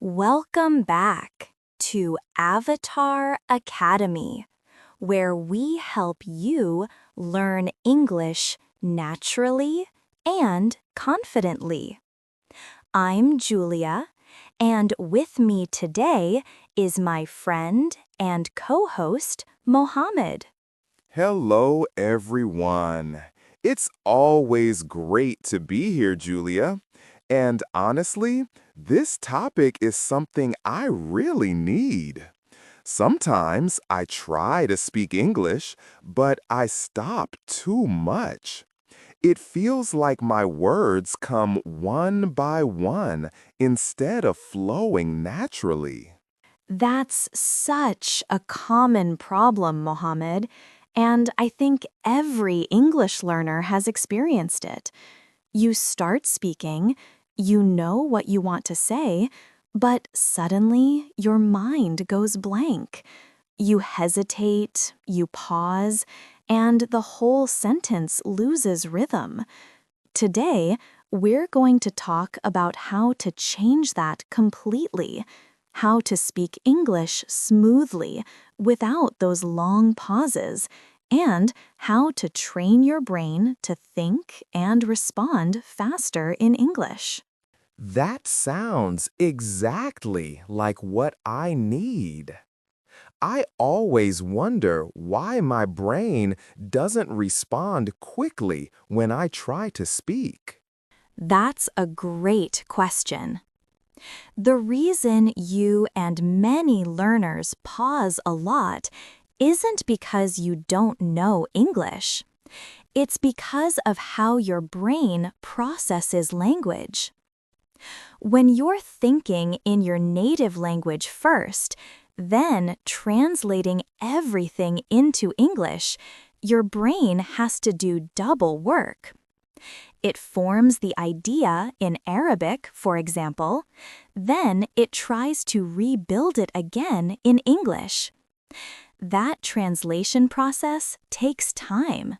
Welcome back to Avatar Academy, where we help you learn English naturally and confidently. I'm Julia, and with me today is my friend and co-host, Mohammed. Hello, everyone. It's always great to be here, Julia. And honestly, this topic is something I really need. Sometimes I try to speak English, but I stop too much. It feels like my words come one by one instead of flowing naturally. That's such a common problem, Mohammed, and I think every English learner has experienced it. You start speaking, you know what you want to say, but suddenly your mind goes blank. You hesitate, you pause, and the whole sentence loses rhythm. Today, we're going to talk about how to change that completely, how to speak English smoothly without those long pauses, and how to train your brain to think and respond faster in English. That sounds exactly like what I need. I always wonder why my brain doesn't respond quickly when I try to speak. That's a great question. The reason you and many learners pause a lot isn't because you don't know English. It's because of how your brain processes language. When you're thinking in your native language first, then translating everything into English, your brain has to do double work. It forms the idea in Arabic, for example, then it tries to rebuild it again in English. That translation process takes time.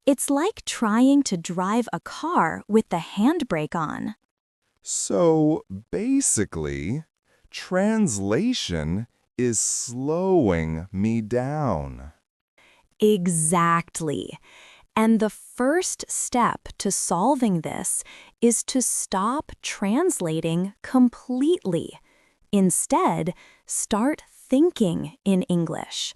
It's like trying to drive a car with the handbrake on. So basically, translation is slowing me down. Exactly. And the first step to solving this is to stop translating completely. Instead, start thinking in English.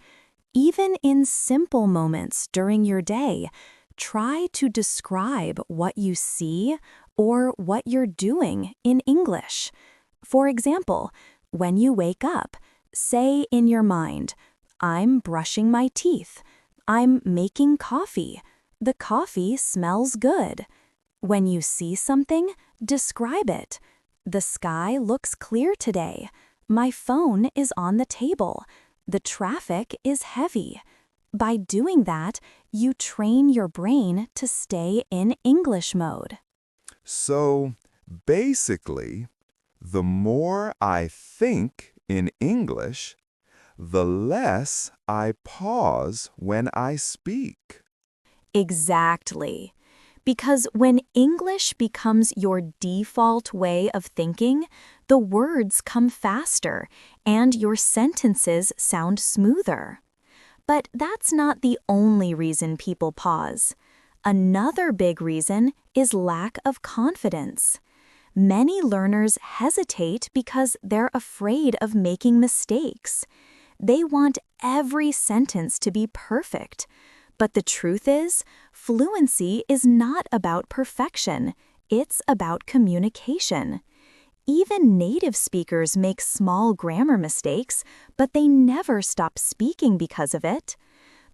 Even in simple moments during your day, try to describe what you see or what you're doing in English. For example, when you wake up, say in your mind, I'm brushing my teeth. I'm making coffee. The coffee smells good. When you see something, describe it. The sky looks clear today. My phone is on the table. The traffic is heavy. By doing that, you train your brain to stay in English mode. So basically, the more I think in English, the less I pause when I speak. Exactly. Because when English becomes your default way of thinking, the words come faster and your sentences sound smoother. But that's not the only reason people pause. Another big reason is lack of confidence. Many learners hesitate because they're afraid of making mistakes. They want every sentence to be perfect. But the truth is, fluency is not about perfection. It's about communication. Even native speakers make small grammar mistakes, but they never stop speaking because of it.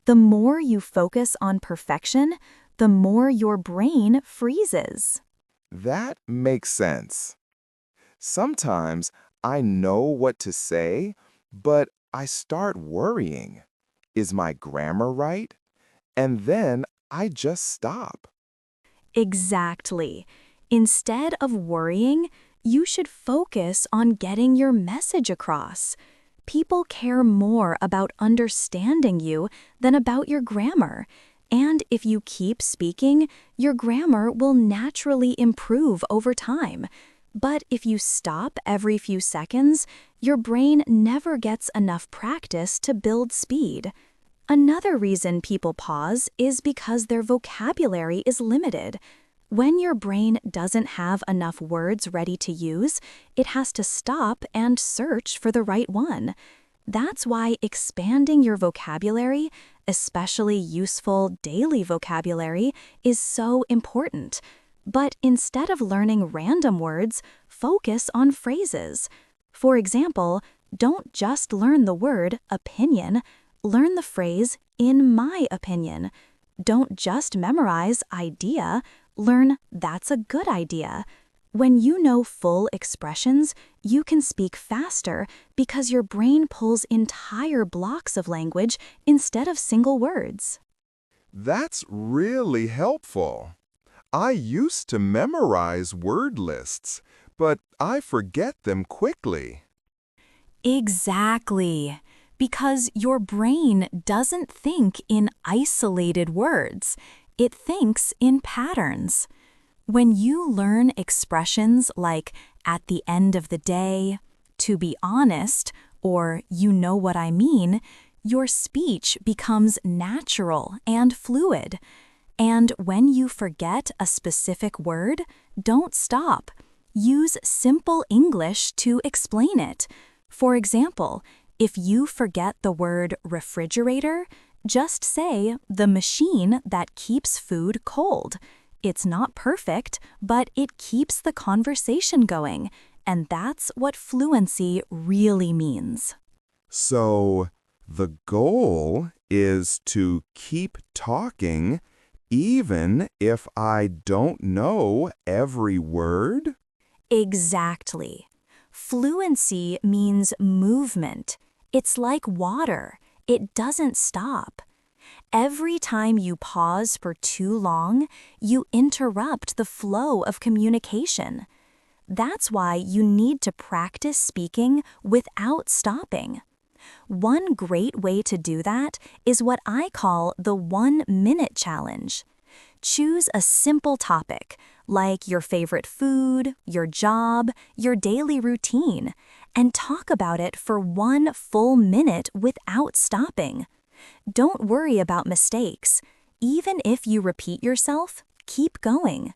The more you focus on perfection, the more your brain freezes. That makes sense. Sometimes I know what to say, but I start worrying. Is my grammar right? And then I just stop. Exactly. Instead of worrying, you should focus on getting your message across. People care more about understanding you than about your grammar. And if you keep speaking, your grammar will naturally improve over time. But if you stop every few seconds, your brain never gets enough practice to build speed. Another reason people pause is because their vocabulary is limited. When your brain doesn't have enough words ready to use, it has to stop and search for the right one. That's why expanding your vocabulary, especially useful daily vocabulary, is so important. But instead of learning random words, focus on phrases. For example, don't just learn the word opinion, learn the phrase in my opinion. Don't just memorize idea, learn that's a good idea. When you know full expressions, you can speak faster because your brain pulls entire blocks of language instead of single words. That's really helpful. I used to memorize word lists, but I forget them quickly. Exactly. Because your brain doesn't think in isolated words. It thinks in patterns. When you learn expressions like at the end of the day, to be honest, or you know what I mean, your speech becomes natural and fluid. And when you forget a specific word, don't stop. Use simple English to explain it. For example, if you forget the word refrigerator, just say the machine that keeps food cold. It's not perfect, but it keeps the conversation going, and that's what fluency really means. So, the goal is to keep talking even if I don't know every word? Exactly. Fluency means movement. It's like water. It doesn't stop. Every time you pause for too long, you interrupt the flow of communication. That's why you need to practice speaking without stopping. One great way to do that is what I call the 1-minute challenge. Choose a simple topic, like your favorite food, your job, your daily routine, and talk about it for 1 full minute without stopping. Don't worry about mistakes. Even if you repeat yourself, keep going.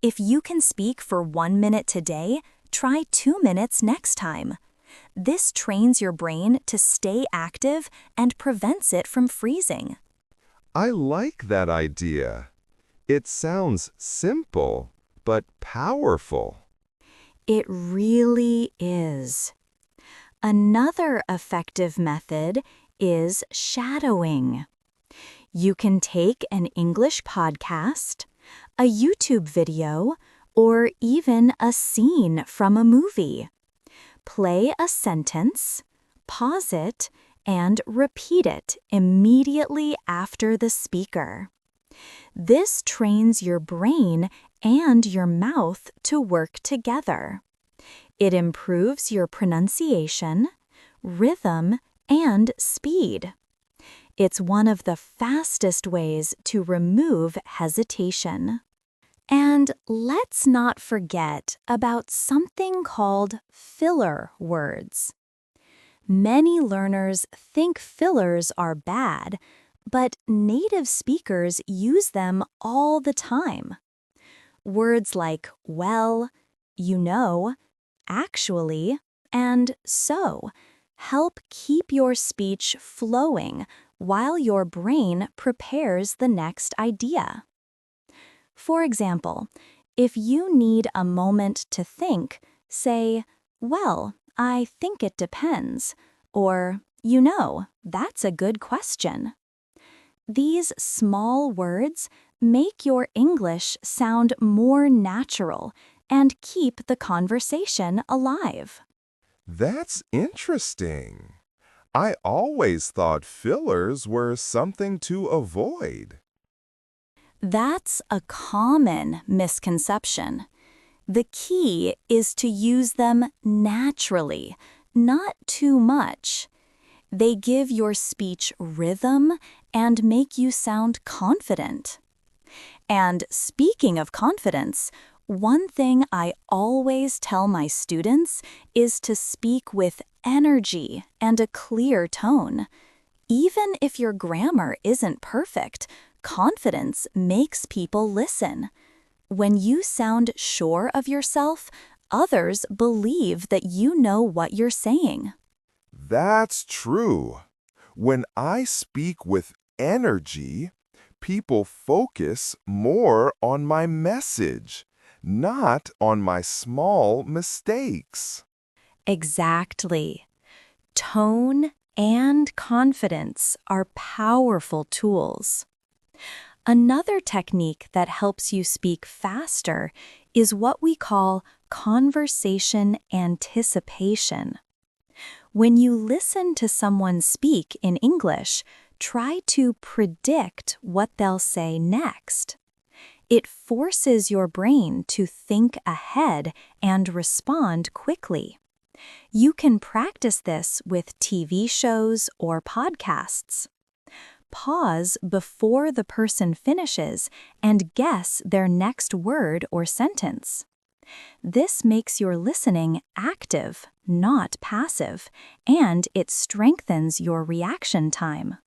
If you can speak for 1 minute today, try 2 minutes next time. This trains your brain to stay active and prevents it from freezing. I like that idea. It sounds simple, but powerful. It really is. Another effective method is shadowing. You can take an English podcast, a YouTube video, or even a scene from a movie. Play a sentence, pause it, and repeat it immediately after the speaker. This trains your brain and your mouth to work together. It improves your pronunciation, rhythm, and speed. It's one of the fastest ways to remove hesitation. And let's not forget about something called filler words. Many learners think fillers are bad, but native speakers use them all the time. Words like well, you know, actually, and so help keep your speech flowing while your brain prepares the next idea. For example, if you need a moment to think, say, well, I think it depends, or, you know, that's a good question. These small words make your English sound more natural and keep the conversation alive. That's interesting. I always thought fillers were something to avoid. That's a common misconception. The key is to use them naturally, not too much. They give your speech rhythm and make you sound confident. And speaking of confidence, One thing I always tell my students is to speak with energy and a clear tone. Even if your grammar isn't perfect, confidence makes people listen. When you sound sure of yourself, others believe that you know what you're saying. That's true. When I speak with energy, people focus more on my message, not on my small mistakes. Exactly. Tone and confidence are powerful tools. Another technique that helps you speak faster is what we call conversation anticipation. When you listen to someone speak in English, try to predict what they'll say next. It forces your brain to think ahead and respond quickly. You can practice this with TV shows or podcasts. Pause before the person finishes and guess their next word or sentence. This makes your listening active, not passive, and it strengthens your reaction time.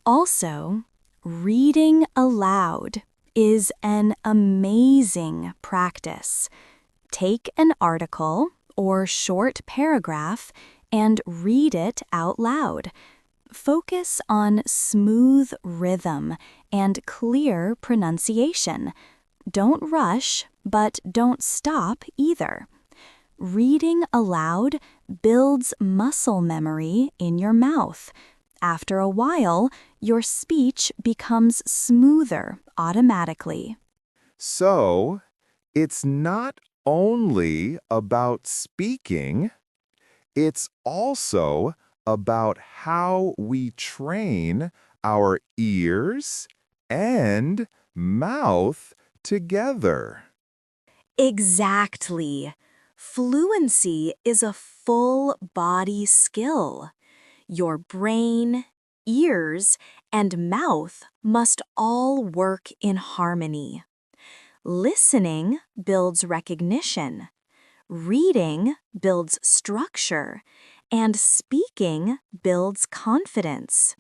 Also, reading aloud is an amazing practice. Take an article or short paragraph and read it out loud. Focus on smooth rhythm and clear pronunciation. Don't rush, but don't stop either. Reading aloud builds muscle memory in your mouth. After a while, your speech becomes smoother automatically. So, it's not only about speaking, it's also about how we train our ears and mouth together. Exactly. Fluency is a full body skill. Your brain, ears, and mouth must all work in harmony. Listening builds recognition. Reading builds structure. And speaking builds confidence.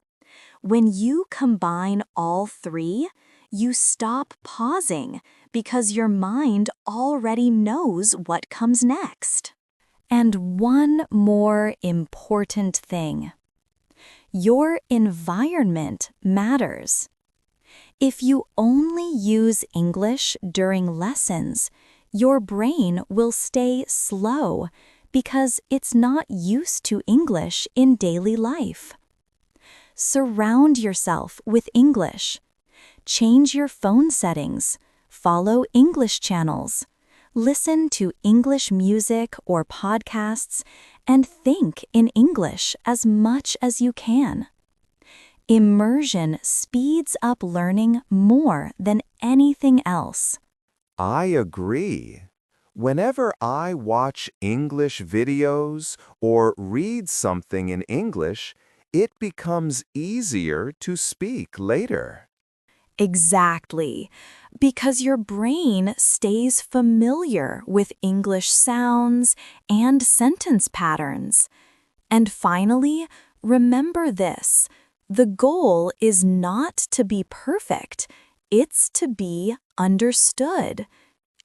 When you combine all three, you stop pausing because your mind already knows what comes next. And one more important thing. Your environment matters. If you only use English during lessons, your brain will stay slow because it's not used to English in daily life. Surround yourself with English. Change your phone settings. Follow English channels. Listen to English music or podcasts, and think in English as much as you can. Immersion speeds up learning more than anything else. I agree. Whenever I watch English videos or read something in English, it becomes easier to speak later. Exactly, because your brain stays familiar with English sounds and sentence patterns. And finally, remember this: the goal is not to be perfect, it's to be understood.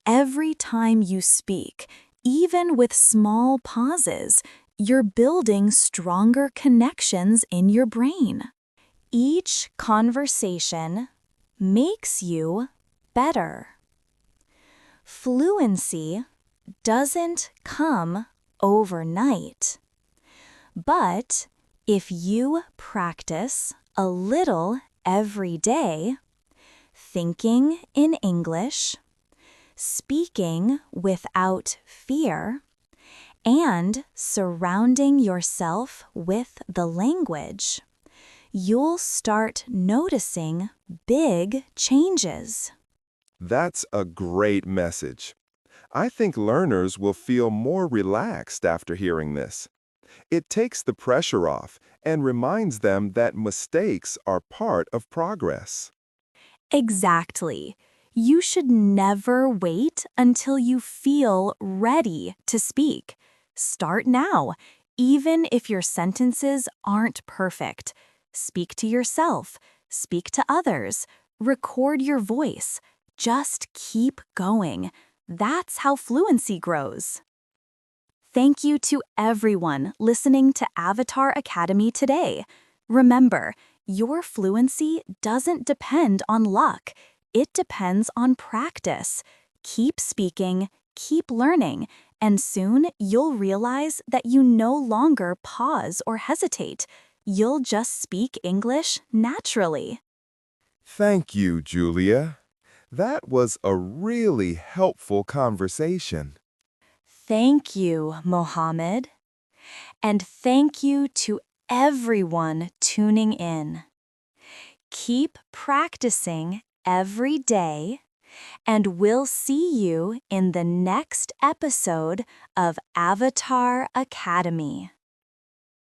Every time you speak, even with small pauses, you're building stronger connections in your brain. Each conversation makes you better. Fluency doesn't come overnight. But if you practice a little every day, thinking in English, speaking without fear, and surrounding yourself with the language, you'll start noticing big changes. That's a great message. I think learners will feel more relaxed after hearing this. It takes the pressure off and reminds them that mistakes are part of progress. Exactly. You should never wait until you feel ready to speak. Start now, even if your sentences aren't perfect. Speak to yourself, speak to others, record your voice. Just keep going. That's how fluency grows. Thank you to everyone listening to Avatar Academy today. Remember, your fluency doesn't depend on luck. It depends on practice. Keep speaking, keep learning, and soon you'll realize that you no longer pause or hesitate. You'll just speak English naturally. Thank you, Julia. That was a really helpful conversation. Thank you, Mohammed. And thank you to everyone tuning in. Keep practicing every day, and we'll see you in the next episode of Avatar Academy.